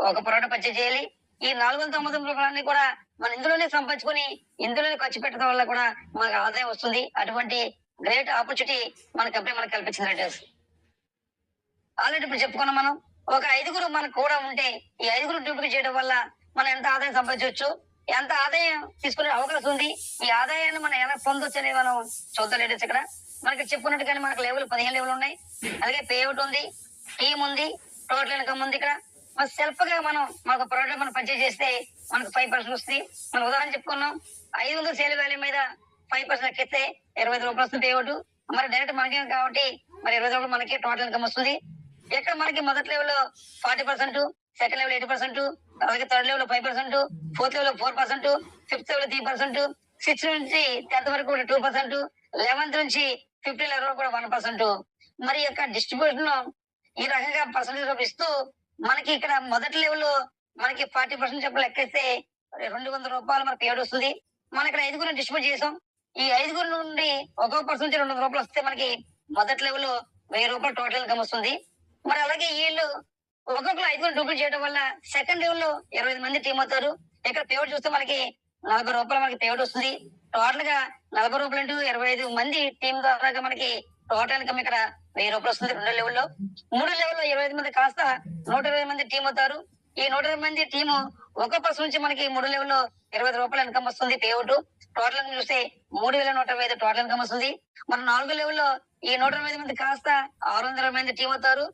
ఒక ప్రోడక్ట్ పర్చేజ్ చేయాలి. ఈ 499 రూపాయలన్నీ కూడా మనం ఇందులోనే సంపాదించుకొని ఇందులోనే ఖర్చు పెట్టడం వల్ల కూడా మనకు ఆదాయం వస్తుంది. అటువంటి గ్రేట్ ఆపర్చునిటీ మన కంపెనీ మనకు కల్పించింది. ఆల్రెడీ ఇప్పుడు చెప్పుకున్నాం మనం ఒక 5 మనకు కూడా ఉంటే ఈ 5 డూప్లికేట్ చేయడం వల్ల మనం ఎంత ఆదాయం సంపాదించవచ్చు, ఎంత ఆదాయం తీసుకునే అవకాశం ఉంది, ఈ ఆదాయాన్ని మనం ఎలా పొందొచ్చు అనేది మనం చూద్దాం. లేటెస్ట్ ఇక్కడ మనకి చెప్పుకున్నట్టుగానే మనకు లెవెల్ 15 లెవెల్ ఉన్నాయి. అలాగే పేఅవుట్ ఉంది, టీమ్ ఉంది, టోటల్ ఇన్కమ్ ఉంది. ఇక్కడ మన సెల్ఫ్ గా మనకు ప్రోడక్ట్ మనం పర్చేజ్ చేస్తే మనకు 5% వస్తుంది. మనం ఉదాహరణ చెప్పుకున్నాం 500 సేల్ వాల్యూ మీద 5% ఎక్కిస్తే 25 రూపాయలు వస్తుంది పేఅవుట్. మరి డైరెక్ట్ మనకే కాబట్టి మరి 20 రూపాయలు మనకి టోటల్ ఇన్కమ్ వస్తుంది. ఇక్కడ మనకి మొదటి లెవెల్ 40%, సెకండ్ లెవెల్ 8%, అలాగే third level 5%, fourth level 4%, fifth level 3%, 6th నుంచి 10th వరకు కూడా 2%, 11th నుంచి 15 లెవెల్ వరకు కూడా 1%. మరి యొక్క డిస్ట్రిబ్యూషన్ ఈ రకంగా పర్సెంటేజ్ ఇస్తూ మనకి ఇక్కడ మొదటి లెవెల్ మనకి 40% చెప్పి లెక్కేస్తే 200 రూపాయలు మనకి పేడ్ వస్తుంది. మనం ఇక్కడ 5 డిస్ట్రిబ్యూట్ చేసాం. ఈ 5 నుండి ఒక్కొక్క పర్సన్ 200 రూపాయలు వస్తే మనకి మొదటి లెవెల్ 1000 రూపాయలు టోటల్ ఇన్కమ్ వస్తుంది. మరి అలాగే వీళ్ళు ఒక్కొక్కరు 5 డూప్లికేట్ చేయడం వల్ల సెకండ్ లెవెల్ లో 25 మంది టీం అవుతారు. ఇక్కడ పేమెంట్ చూస్తే మనకి 40 రూపాయలు మనకి పేమెంట్ వస్తుంది. టోటల్ గా 40 రూపాయలు ఇంటూ 25 మంది టీం ద్వారా మనకి టోటల్ ఇన్కమ్ ఇక్కడ 1000 రూపాయలు వస్తుంది. 2వ లెవెల్లో 3వ లెవెల్లో 25 మంది కాస్త 120 మంది టీం అవుతారు. ఈ 120 మంది టీము ఒక పర్సన్ నుంచి మనకి 3 లెవెల్లో 25 రూపాయలు ఇన్కమ్ వస్తుంది పేఅవుట్. టోటల్ ఇన్కమ్ చూస్తే 3,125 టోటల్ ఇన్కమ్ వస్తుంది. మన 4 లెవెల్లో ఈ 120 మంది కాస్త 620 మంది టీం అవుతారు.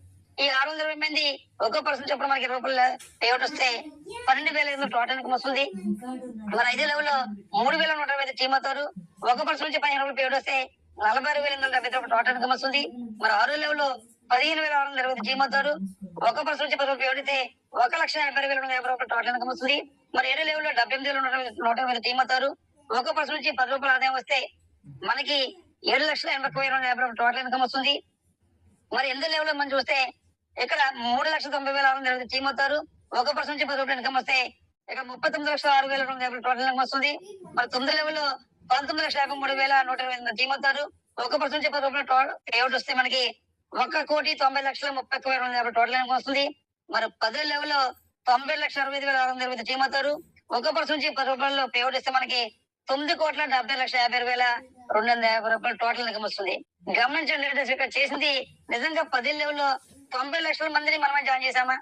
ఈ 620 మంది ఒక పర్సన్ చొప్పున మనకి 20 రూపాయల పేఅవుట్ వస్తే 12,000 టోటల్ ఇన్కమ్ వస్తుంది. మన 5 లెవెల్లో 3,125 టీం అవుతారు. ఒక పర్సన్ నుంచి 15 రూపాయలు పేఅవుట్ వస్తే 46,870 టోటల్ ఇన్కమ్ వస్తుంది. మరి 6 లెవెల్లో 15,620 టీం అవుతారు. ఒక పర్సన్ నుంచి 10 రూపాయలు పేఅవుట్ అయితే 1,80,250 రూపాయలు టోటల్ ఇన్కమ్ వస్తుంది. మరి 7 లెవెల్లో 78,120 టీం అవుతారు. ఒక పర్సన్ నుంచి 10 రూపాయల ఆదాయం వస్తే మనకి 7,80,250 రూపాయలు టోటల్ ఇన్కమ్ వస్తుంది. మరి 8 లెవెల్లో మనం చూస్తే ఇక్కడ 3,90,620 టీం అవుతారు. ఒక పర్సన్ నుంచి 10 రూపాయలు ఇన్కమ్ వస్తే ఇక్కడ 39,06,250 టోటల్ ఇన్కమ్ వస్తుంది. మరి 9 లెవెల్లో 19,53,120 టీం అవుతారు. ఒక పర్సన్ నుంచి 10 రూపాయలు పేఅవుట్ వస్తే మనకి 1,90,30,31,250 టోటల్ ఇన్కమ్ వస్తుంది. మరి 10 లెవెల్లో 90,65,620 టీం అవుతారు. ఒక పర్సన్ నుంచి 10 రూపాయలు పేఅవుట్ ఇస్తే మనకి 9,70,56,250 రూపాయలు టోటల్ ఇన్కమ్ వస్తుంది. గమనించండి ఇక్కడ చేసింది నిజంగా 10 లెవెల్లో 90 లక్షల మందిని మనమే జాయిన్ చేసామా?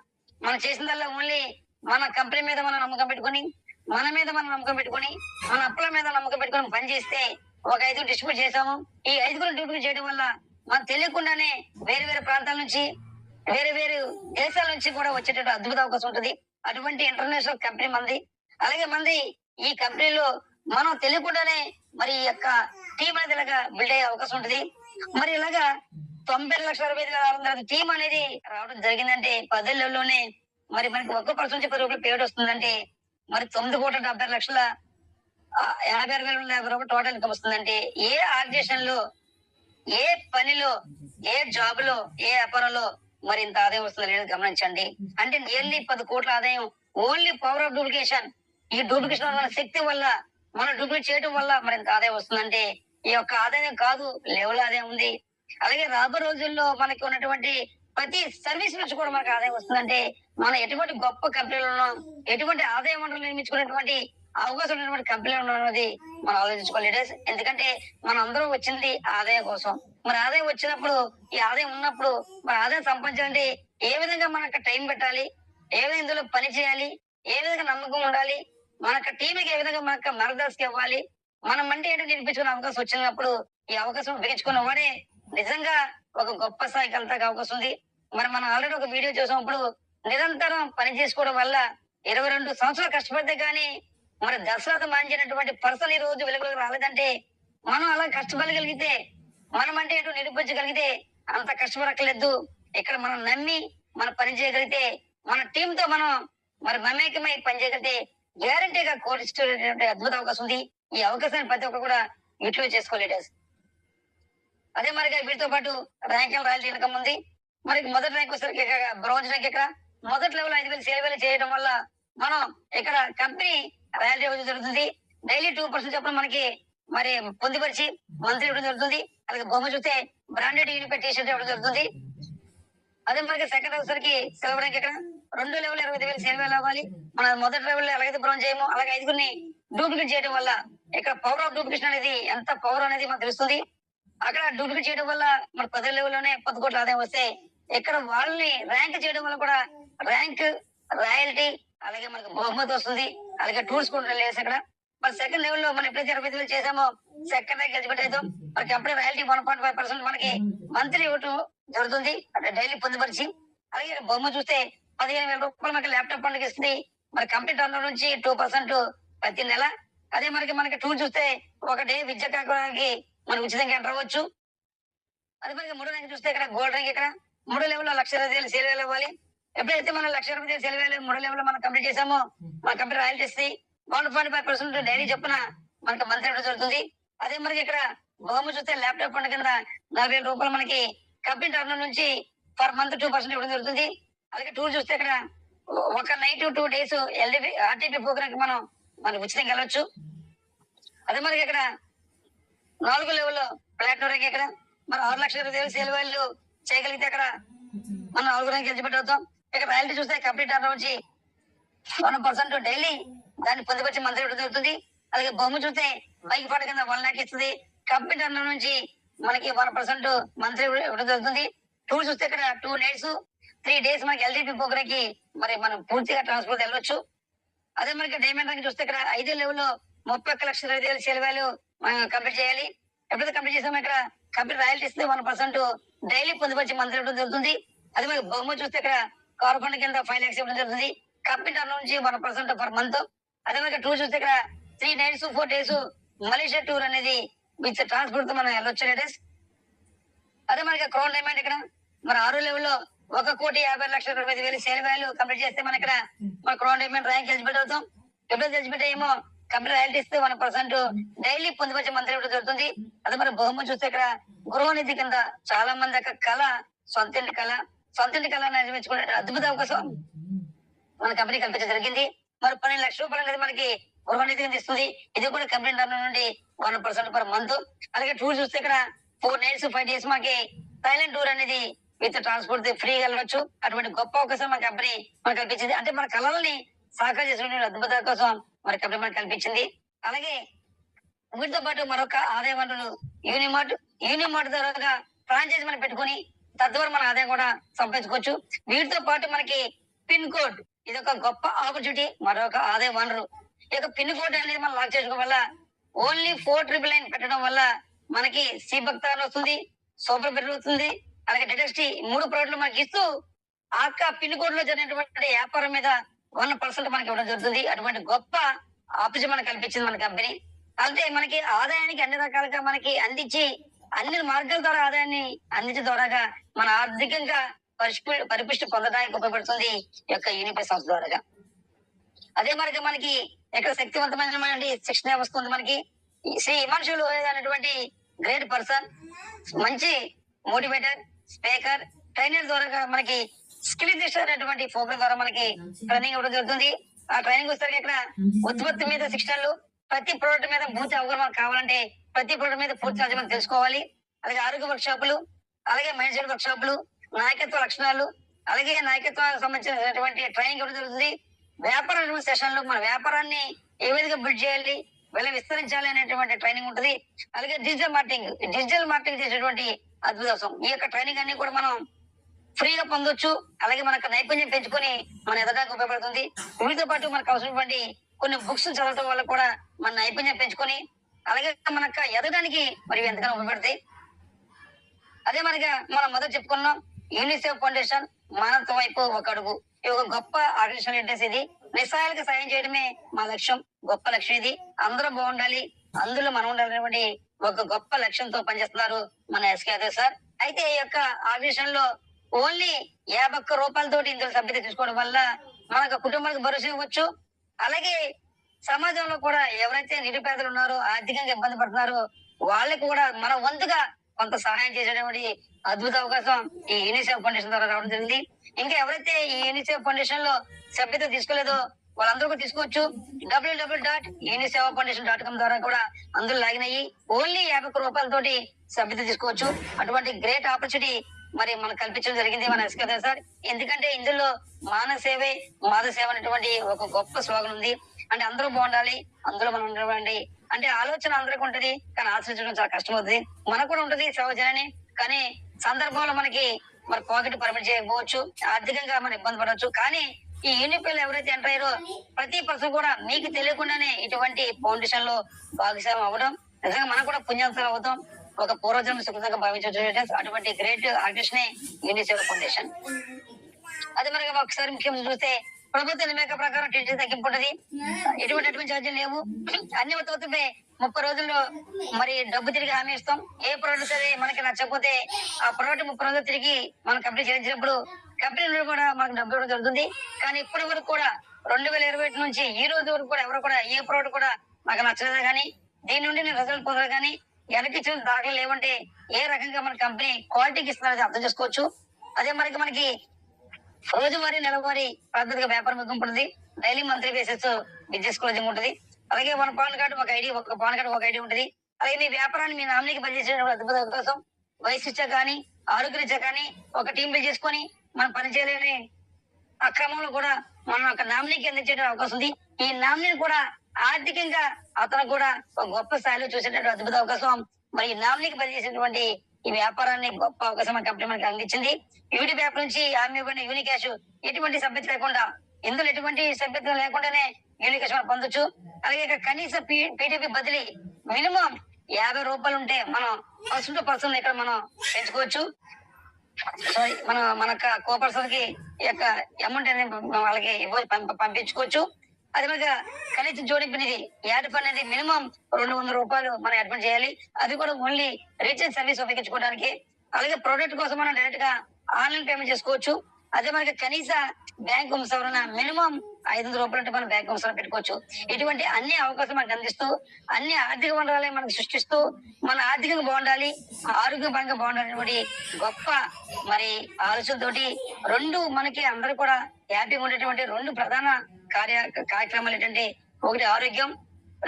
మనం చేసిందల్లా ఓన్లీ మన కంపెనీ మీద మనం నమ్మకం పెట్టుకుని, మన మీద మనం నమ్మకం పెట్టుకుని, మన అప్పుల మీద నమ్మకం పెట్టుకుని పని చేస్తే ఒక 5 డిస్ట్రిబ్యూట్ చేసాము. ఈ 5 డిస్ట్రిబ్యూట్ చేయడం వల్ల మనం తెలియకుండానే వేరే వేరే ప్రాంతాల నుంచి, వేరే వేరే దేశాల నుంచి కూడా వచ్చేటట్టు అద్భుత అవకాశం ఉంటుంది. అటువంటి ఇంటర్నేషనల్ కంపెనీ మంది. అలాగే మంది ఈ కంపెనీలో మనం తెలియకుండానే మరి ఈ యొక్క టీం అనేది ఇలాగా బిల్డ్ అయ్యే అవకాశం ఉంటుంది. మరి ఇలాగా 90,60,620 టీం అనేది రావడం జరిగిందంటే 10 లెవెల్లోనే మరి మనకి ఒక్క పర్సన్ నుంచి 10 రూపాయలు పేమెంట్ వస్తుందంటే మరి 9,70,56,50,50 రూపాయలు టోటల్ ఇన్కమ్ వస్తుందంటే ఏ ఆర్గనైజేషన్ లో, ఏ పనిలో, ఏ జాబ్ లో, ఏ వ్యాపారంలో మరి ఇంత ఆదాయం వస్తుంది అనేది గమనించండి. అంటే నియర్లీ 10 కోట్ల ఆదాయం ఓన్లీ పవర్ ఆఫ్ డూప్లికేషన్. ఈ డూప్లికేషన్ వల్ల శక్తి వల్ల మనం డూప్లికేట్ చేయడం వల్ల మరి ఇంత ఆదాయం వస్తుందంటే ఈ యొక్క ఆదాయం కాదు, లెవెల్ ఆదాయం ఉంది. అలాగే రాబో రోజుల్లో మనకి ఉన్నటువంటి ప్రతి సర్వీస్ నుంచి కూడా మనకు ఆదాయం వస్తుందంటే మనం ఎటువంటి గొప్ప కంపెనీలను, ఎటువంటి ఆదాయ వనరులు నిర్మించుకునేటువంటి అవకాశం ఉన్నటువంటి కంపెనీలు ఉన్నది మనం ఆలోచించుకోవాలి లీడర్స్. ఎందుకంటే మనం అందరం వచ్చింది ఆదాయం కోసం. మరి ఆదాయం వచ్చినప్పుడు, ఈ ఆదాయం ఉన్నప్పుడు మరి ఆదాయం సంపాదించాలంటే ఏ విధంగా మనకు టైం పెట్టాలి, ఏ విధంగా ఇందులో పని చేయాలి, ఏ విధంగా నమ్మకం ఉండాలి, మనకు టీంకి ఏ విధంగా మనకు మార్గదర్శకం ఇవ్వాలి, మనం అంటే ఏంటో నేర్పించుకునే అవకాశం వచ్చినప్పుడు ఈ అవకాశం ఉపయోగించుకున్న వాడే నిజంగా ఒక గొప్ప స్థాయికి వెళ్తానికి అవకాశం ఉంది. మరి మనం ఆల్రెడీ ఒక వీడియో చూసినప్పుడు నిరంతరం పని చేసుకోవడం వల్ల 22 సంవత్సరాలు కష్టపడితే గానీ మరి దశరథ మాంచినటువంటి పర్సన్ ఈ రోజు వెలుగులోకి రాలేదంటే మనం అలా కష్టపడగలిగితే, మనం అంటే ఏంటో నిరూపించగలిగితే అంత కష్టపడక్కర్లేదు. ఇక్కడ మనం నమ్మి మనం పని చేయగలిగితే, మన టీం తో మనం మరి మమేకమై పని చేయగలిగితే గ్యారంటీగా కోరిస్తున్నటువంటి అద్భుత అవకాశం ఉంది. ఈ అవకాశాన్ని ప్రతి ఒక్కరు కూడా యూటిలైజ్ చేసుకోలేదు. అదే మరిగా వీటితో పాటు ర్యాంకింగ్ రాయల్టీ ఇన్కమ్ ఉంది. మరి మొదటి ర్యాంక్ వచ్చేసరికి బ్రౌన్స్ ర్యాంక్ ఇక్కడ మొదటి లెవెల్ 5,000 సేల్ చేయడం వల్ల మనం ఇక్కడ కంపెనీ రాయల్టీ ఇవ్వడం జరుగుతుంది. డైలీ 2% చొప్పున మనకి మరి పొందుపరిచి మంత్లీ ఇవ్వడం జరుగుతుంది. అలాగే బొమ్మ చూస్తే బ్రాండెడ్ యూనిఫైడ్ టీ షర్ట్ ఇవ్వడం జరుగుతుంది. అదే మనకి సెకండ్ వచ్చేసరికి సిల్వర్ ర్యాంక్ ఇక్కడ 2 లెవెల్ 25,000 సేల్ అవ్వాలి. మన మొదటి లెవెల్ ఎలాగైతే బ్రౌన్ చేయము అలాగే 5గురిని డూప్లికేట్ చేయడం వల్ల ఇక్కడ పవర్ ఆఫ్ డూప్లికేషన్ అనేది ఎంత పవర్ అనేది మనకు తెలుస్తుంది. అక్కడ డూప్లికేట్ చేయడం వల్ల మన 10 లెవెల్లోనే 10 కోట్ల ఆదాయం వస్తే ఇక్కడ వాళ్ళని ర్యాంక్ చేయడం వల్ల కూడా ర్యాంక్, రాయల్టీ అలాగే మనకు బహుమతి వస్తుంది. అలాగే టూర్స్ కూడా లేదు ఇక్కడ. మరి సెకండ్ లెవెల్ లో మనం ఎప్పుడైతే 25,000 చేసామో సెకండ్ ర్యాంక్ ఎలిజిబిలిటీ అవుతాం. మనకి అప్పుడే రాయల్టీ 1.5% మనకి మంత్లీ ఇవ్వటం జరుగుతుంది అంటే డైలీ పొందుపరిచి. అలాగే బొమ్మ చూస్తే 15,000 రూపాయలు మనకి ల్యాప్టాప్ పండుగ ఇస్తుంది. మరి కంపెనీ టర్న్ నుంచి 2% ప్రతి నెల. అదే మనకి టూర్ చూస్తే ఒక డే విద్య కాకపోవడానికి మనం ఉచితంగా ఎంటర్ అవ్వచ్చు. అదే మనకి 3 ర్యాంక్ చూస్తే ఇక్కడ గోల్డ్ ర్యాంక్ ఇక్కడ 3 లెవెల్లో 1,20,000 సేల్ అవ్వాలి. ఎప్పుడైతే మనం 1,20,000 సేల్ 3 లెవెల్ మనం కంప్లీట్ చేసామో మన కంపెనీ రాయల్టీ ఇస్తాయి. 1.5% డైలీ చొప్పున మనకి మంత్లీ ఇవ్వడం జరుగుతుంది. అదే మనకి ఇక్కడ బొమ్మ చూస్తే ల్యాప్టాప్ పండుగ కింద 40,000 రూపాయలు మనకి కంపెనీ టర్న్ నుంచి పర్ మంత్ 2% ఇవ్వడం జరుగుతుంది. అలాగే టూర్ చూస్తే ఇక్కడ ఒక నైట్ 2 days ఆర్టీపీ ప్రోగ్రామ్ కి మనం ఉచితంగా వెళ్ళొచ్చు. అదే మనకి ఇక్కడ 4 లెవెల్లో ప్లాటినం ర్యాంక్ ఇక్కడ మరి 6,20,000 సేల్ వాల్యూ చేయగలిగితే అక్కడ మనం 4 ర్యాంక్ ఎలిజిబిలిటీ అవుతాం. ఇక్కడ రాయల్టీ చూస్తే కంప్లీట్ టర్న్ నుంచి 1% డైలీ దాన్ని పొందుపరిచి మంత్లీ ఇవ్వడం జరుగుతుంది. అలాగే బొమ్మ చూస్తే బైక్ పాట కింద 1 lakh ఇస్తుంది. కంపెనీ టర్న్ నుంచి మనకి 1% మంత్లీ ఇవ్వడం జరుగుతుంది. టూర్ చూస్తే ఇక్కడ 2 nights 3 days మనకి ఎల్టీపీ పోకరకి మరి మనం పూర్తిగా ట్రాన్స్పోర్ట్ వెళ్ళొచ్చు. అదే మనకి డైమండ్ ర్యాంక్ చూస్తే ఇక్కడ 5 లెవెల్లో 31,25,000 సేల్ వాల్యూ మనం కంప్లీట్ చేయాలి. ఎప్పుడైతే కంప్లీట్ చేసామో ఇక్కడ కంపెనీ రాయల్టీస్ 1% డైలీ పొందుపరిచి మంత్లీ ఇవ్వడం జరుగుతుంది. అదే మనకి బహుమతి చూస్తే ఇక్కడ కార్పొరేట్ కింద 5 lakhs ఇవ్వడం జరుగుతుంది. కంపెనీ టర్న్ నుంచి 1% పర్ మంత్. అదే మనకి టూర్ చూస్తే ఇక్కడ 3 nights 4 days మలేషియా టూర్ అనేది విత్ ట్రాన్స్పోర్ట్ తో మనం వెళ్ళొచ్చు లేడీస్. అదే మనకి క్రౌన్ డైమండ్ ఇక్కడ మరి 6 లెవెల్లో 1,50,25,000 సేల్ వాల్యూ కంప్లీట్ చేస్తే మన ఇక్కడ మన క్రౌన్ డైమండ్ ర్యాంక్ ఎలిజిబిలిటీ అవుతాం. ఎప్పుడైతే ఎలిజిబిలిటీ అయ్యేమో కంపెనీ రాయల్టీస్ 1% డైలీ పొందుపరిచి మంత్లీ ఇవ్వడం జరుగుతుంది. అదే మరి బహుమతి చూస్తే ఇక్కడ గృహనిధి కింద చాలా మంది యొక్క కళ సొంత ఇంటి కళ నిర్మించుకునే అద్భుత అవకాశం మన కంపెనీ కల్పించడం జరిగింది. మరి 12 లక్షల రూపాయలు అనేది మనకి గృహనిధి కింద ఇస్తుంది. ఇది కూడా కంపెనీ టర్న్ నుండి 1% పర్ మంత్. అలాగే టూర్ చూస్తే ఇక్కడ 4 nights 5 days మనకి థాయిలాండ్ టూర్ అనేది విత్ ట్రాన్స్పోర్ట్ ఫ్రీగా వెళ్ళవచ్చు. అటువంటి గొప్ప అవకాశం మన కంపెనీ మనకు కల్పించింది. అంటే మన కళల్ని సాకారం చేసుకునే అద్భుత అవకాశం మన కంపెనీ మనకు కల్పించింది. అలాగే వీటితో పాటు మరొక ఆదాయ వనరులు యూనిమార్ట్ ద్వారా ఫ్రాంచైజ్ మనం పెట్టుకుని తద్వారా మన ఆదాయం కూడా సంపాదించుకోవచ్చు. వీటితో పాటు మనకి పిన్ కోడ్ ఇది ఒక గొప్ప ఆపర్చునిటీ, మరొక ఆదాయ వనరు. ఈ యొక్క పిన్ కోడ్ అనేది మనం లాక్ చేసుకోవడం వల్ల ఓన్లీ 499 పెట్టడం వల్ల మనకి సి భక్తాన్ వస్తుంది, సూపర్ బెటర్ వస్తుంది, అలాగే డెటెక్స్టీ 3 ప్రోడక్ట్లు మనకి ఇస్తూ ఆ పిన్ కోడ్ లో జరిగినటువంటి వ్యాపారం మీద 1% మనకి ఇవ్వడం జరుగుతుంది. అటువంటి గొప్ప ఆపర్చునిటీ మనకు కల్పించింది మన కంపెనీ. అంటే మనకి ఆదాయానికి అన్ని రకాలుగా మనకి అందించి అన్ని మార్గాల ద్వారా ఆదాయాన్ని అందించే ద్వారాగా మన ఆర్థికంగా పరిపుష్టి పొందడానికి ఉపయోగపడుతుంది ఈ యొక్క యూనిపే సంస్థ ద్వారా. అదే మరి మనకి ఇక్కడ శక్తివంతమైన శిక్షణ వస్తుంది. మనకి శ్రీ హిమాంశులు అనేటువంటి గ్రేట్ పర్సన్, మంచి మోటివేటర్, స్పీకర్, ట్రైనర్ ద్వారా మనకి స్కిల్ అనేటువంటి ప్రోగ్రామ్ ద్వారా మనకి ట్రైనింగ్ ఇవ్వడం జరుగుతుంది. ఆ ట్రైనింగ్ వస్తే ఇక్కడ ఉత్పత్తి మీద శిక్షణలు, ప్రతి ప్రోడక్ట్ మీద పూర్తి అవగాహన కావాలంటే ప్రతి ప్రోడక్ట్ మీద పూర్తి మనం తెలుసుకోవాలి. అలాగే ఆరోగ్య వర్క్ షాపులు, అలాగే మైండ్ సెట్ వర్క్ షాపులు, నాయకత్వ లక్షణాలు, అలాగే నాయకత్వానికి సంబంధించినటువంటి ట్రైనింగ్ ఇవ్వడం జరుగుతుంది. వ్యాపార సెషన్లు మన వ్యాపారాన్ని ఏ విధంగా బిల్డ్ చేయాలి, విస్తరించాలి అనేటువంటి ట్రైనింగ్ ఉంటుంది. అలాగే డిజిటల్ మార్కెటింగ్ చేసేటువంటి అద్భుతం. ఈ యొక్క ట్రైనింగ్ అన్ని కూడా మనం ఫ్రీగా పొందొచ్చు. అలాగే మనకు నైపుణ్యం పెంచుకొని మన ఎదగడానికి ఉపయోగపడుతుంది. వీటితో పాటు మనకు అవసరమైనటువంటి కొన్ని బుక్స్ చదవడం వల్ల కూడా మన నైపుణ్యం పెంచుకొని అలాగే మనకు ఎదగడానికి మరి ఎంతగానో ఉపయోగపడతాయి. అదే మనగా మనం మొదట చెప్పుకున్నాం యూనిసెఫ్ ఫౌండేషన్ మానవత్వం వైపు ఒక అడుగు. ఇది ఒక గొప్ప ఆర్గనైజేషన్. ఇది నిస్సహాయాలకు సాయం చేయడమే మా లక్ష్యం, గొప్ప లక్ష్యం. ఇది అందరూ బాగుండాలి, అందులో మనం ఉండాలనేటువంటి ఒక గొప్ప లక్ష్యంతో పనిచేస్తున్నారు మన ఎస్కే యాదవ్ సార్. అయితే ఈ యొక్క ఆర్గనైజేషన్ లో ఓన్లీ 51 రూపాయలతో ఇందులో సభ్యత తీసుకోవడం వల్ల మనకు కుటుంబానికి భరోసా ఇవ్వచ్చు. అలాగే సమాజంలో కూడా ఎవరైతే నిరుపేదలు ఉన్నారో, ఆర్థికంగా ఇబ్బంది పడుతున్నారో వాళ్ళకి కూడా మన వంతుగా కొంత సహాయం చేసేటువంటి అద్భుత అవకాశం ఈ యూనిసెఫ్ ఫౌండేషన్ ద్వారా రావడం జరిగింది. ఇంకా ఎవరైతే ఈ యూనిసెఫ్ ఫౌండేషన్ లో సభ్యత తీసుకోలేదో వాళ్ళందరూ కూడా తీసుకోవచ్చు. www.uniceffoundation.com ద్వారా కూడా అందులో లాగిన్ అయ్యి ఓన్లీ 51 రూపాయలతోటి సభ్యత తీసుకోవచ్చు. అటువంటి గ్రేట్ ఆపర్చునిటీ మరి మనకు కల్పించడం జరిగింది మన ఎస్కే సార్. ఎందుకంటే ఇందులో మానవ సేవే మాధ సేవ అనేటువంటి ఒక గొప్ప స్లోగన్ ఉంది. అంటే అందరూ బాగుండాలి, అందులో మనం ఉండాలి. అంటే ఆలోచన అందరికీ ఉంటది, కానీ ఆచరించడం చాలా కష్టం అవుతుంది. మనకు కూడా ఉంటది సేవ చేయాలని, కానీ సందర్భంలో మనకి మరి పాకెట్ పర్మిట్ చేయకపోవచ్చు, ఆర్థికంగా మనం ఇబ్బంది పడవచ్చు. కానీ ఈ యూనిపీలో ఎవరైతే ఎంటర్ అయ్యారో ప్రతి పర్సన్ కూడా మీకు తెలియకుండానే ఇటువంటి ఫౌండేషన్ లో భాగస్వామ్యం అవ్వడం నిజంగా మనం కూడా పుణ్యంతం అవుతాం, ఒక పూర్వజన్మ సుఖంగా భావించవచ్చు. అటువంటి గ్రేట్ ఆర్గనైజేషన్ యూనిసెఫ్ ఫౌండేషన్. అది మనకి ఒకసారి ముఖ్యంగా చూస్తే ప్రభుత్వ నియామక ప్రకారం టీచర్ తగ్గింపు ఉంటది, ఎటువంటి ఛార్జీలు లేవు. అన్ని ఉత్పత్తులపై 30 రోజుల్లో మరి డబ్బు తిరిగి హామీ ఇస్తాం. ఏ ప్రోడక్ట్ సరే మనకి నచ్చకపోతే ఆ ప్రోడక్ట్ 30 రోజులు తిరిగి మన కంపెనీ చెల్లించినప్పుడు కంపెనీ నుండి కూడా మనకు డబ్బు ఇవ్వడం జరుగుతుంది. కానీ ఇప్పటి వరకు కూడా 2021 నుంచి ఈ రోజు వరకు కూడా ఎవరు కూడా ఏ ప్రోడక్ట్ కూడా నాకు నచ్చలేదు కానీ దీని నుండి నేను రిజల్ట్ పొందలేదు కానీ వెనక్కి ఇచ్చిన దాఖలు లేవంటే ఏ రకంగా మన కంపెనీ క్వాలిటీకి ఇస్తున్నారని అర్థం చేసుకోవచ్చు. అదే మనకి రోజువారీ నెలవారీ పద్ధతిగా వ్యాపారం ఉంటుంది. Daily monthly basis business closing ఉంటుంది. అలాగే మన పాన్ కార్డు ఒక ఐడి, ఒక పాన్ కార్డు ఒక ఐడి ఉంటుంది. అలాగే మీ వ్యాపారాన్ని మీ నామినీకి పనిచేసే అద్భుత అవకాశం. వయసు ఇచ్చా కానీ ఆరోగ్యరీత్యా కానీ ఒక టీం బిల్డ్ చేసుకొని మనం పనిచేయలేని ఆ క్రమంలో కూడా మనం ఒక నామినీకి అందించే అవకాశం ఉంది. ఈ నామినీ కూడా ఆర్థికంగా అతను కూడా ఒక గొప్ప స్థాయిలో చూసేటటువంటి అద్భుత అవకాశం. మరి ఈ నామినీకి పనిచేసేటువంటి ఈ వ్యాపారాన్ని గొప్ప అవకాశం మన కంపెనీ మనకి అందించింది. యూనిప్ యాప్ నుంచి ఆమె ఇవ్వబడిన యూనికాష్ ఎటువంటి సభ్యత లేకుండా, ఇందులో ఎటువంటి సభ్యత్వం లేకుండానే యూనికాష్ మనం పొందొచ్చు. అలాగే ఇక కనీస పీటీపీ బదిలీ మినిమం 50 రూపాయలు ఉంటే మనం పర్సన్ టు పర్సన్ ఇక్కడ మనం పెంచుకోవచ్చు. సారీ, మన కో పర్సన్ కి ఈ యొక్క అమౌంట్ అనేది వాళ్ళకి పంపించుకోవచ్చు. అదే విధంగా కనీస జోడింపు నిధి యాడ్ అనేది మినిమం 200 రూపాయలు మనం అడ్మిట్ చేయాలి. అది కూడా ఓన్లీ రీఛార్జ్ సర్వీస్ ఉపయోగించుకోవడానికి. అలాగే ప్రోడక్ట్ కోసం మనం డైరెక్ట్ గా ఆన్లైన్ పేమెంట్ చేసుకోవచ్చు. అదే మనకి కనీస బ్యాంక్ సవరణ మినిమం 500 రూపాయలు అంటే మనం బ్యాంక్ సవరణ పెట్టుకోవచ్చు. ఇటువంటి అన్ని అవకాశం మనకు అందిస్తూ, అన్ని ఆర్థిక వనరులే మనకు సృష్టిస్తూ, మన ఆర్థికంగా బాగుండాలి, ఆరోగ్యపరంగా బాగుండాలి గొప్ప మరి ఆలోచనతోటి మనకి అందరూ కూడా హ్యాపీగా ఉండేటువంటి 2 ప్రధాన కార్యక్రమాలు ఏంటంటే, ఒకటి ఆరోగ్యం,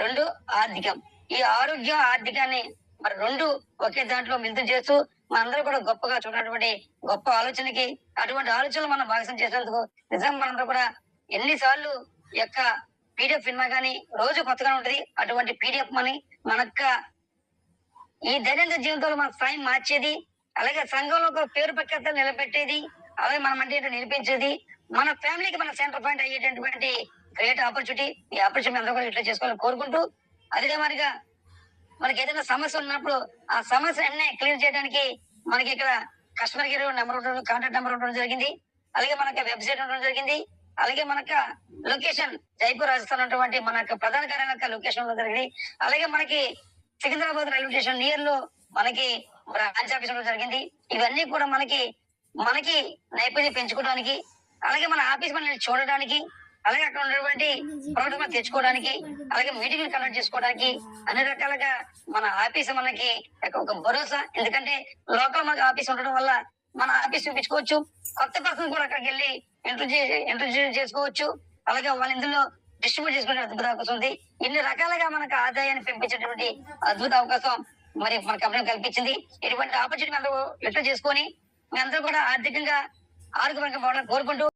2 ఆర్థికం. ఈ ఆరోగ్యం ఆర్థికాన్ని మరి 2 ఒకే దాంట్లో మిళితం చేస్తూ మనందరూ కూడా గొప్పగా చూడటువంటి గొప్ప ఆలోచనకి, అటువంటి ఆలోచనలు మనం భాగస్వామ్యం చేసినందుకు నిజంగా మనందరూ కూడా ఎన్నిసార్లు యొక్క పీడిఎఫ్ విన్నా కానీ రోజు కొత్తగా ఉంటది. అటువంటి పీడిఎఫ్ మనక్క ఈ దైనందిన జీవితంలో మన స్థాయి మార్చేది, అలాగే సంఘంలో ఒక పేరు ప్రఖ్యాతలు నిలబెట్టేది, అలాగే మనం అంటే నిలిపించేది, మన ఫ్యామిలీకి మన సెంటర్ పాయింట్ అయ్యేటటువంటి గ్రేట్ ఆపర్చునిటీ. ఈ ఆపర్చునిటీ అందరూ కూడా ఇట్లా చేసుకోవాలని కోరుకుంటూ, అదే మాదిరిగా మనకి ఏదైనా సమస్య ఉన్నప్పుడు ఆ సమస్య అన్నీ క్లియర్ చేయడానికి మనకి ఇక్కడ కస్టమర్ కేర్ నెంబర్ ఉండడం, కాంటాక్ట్ నెంబర్ ఉండడం జరిగింది. అలాగే మనకి వెబ్సైట్ ఉండడం జరిగింది. అలాగే మనకు లొకేషన్ జైపూర్ రాజస్థాన్ ఉన్నటువంటి మన ప్రధాన కార్యాలయ లొకేషన్ ఉండడం జరిగింది. అలాగే మనకి సికింద్రాబాద్ రైల్వే స్టేషన్ నియర్ లో మనకి బ్రాంచ్ ఆఫీస్ ఉండడం జరిగింది. ఇవన్నీ కూడా మనకి నైపుణ్యం పెంచుకోవడానికి, అలాగే మన ఆఫీస్ మనల్ని చూడడానికి, అలాగే అక్కడ ఉన్నటువంటి ప్రోడక్ట్ మనం తెచ్చుకోవడానికి, అలాగే మీటింగ్లు కండక్ట్ చేసుకోవడానికి, అన్ని రకాలుగా మన ఆఫీస్ మనకి ఒక భరోసా. ఎందుకంటే లోకల్ మనకి ఆఫీస్ ఉండడం వల్ల మన ఆఫీస్ చూపించుకోవచ్చు. కొత్త పర్సన్ కూడా అక్కడికి వెళ్ళి ఇంటర్వ్యూ చేసుకోవచ్చు. అలాగే వాళ్ళ ఇందులో డిస్ట్రిబ్యూట్ చేసుకునే అద్భుత అవకాశం ఉంది. ఇన్ని రకాలుగా మనకు ఆదాయాన్ని పెంపించేటువంటి అద్భుత అవకాశం మరి మన కంపెనీ కల్పించింది. ఇటువంటి ఆపర్చునిటీ అందరూ ఎట్లా చేసుకొని మీ అందరూ కూడా ఆర్థికంగా ఆరోగ్యపరంగా బాగుండాలని కోరుకుంటూ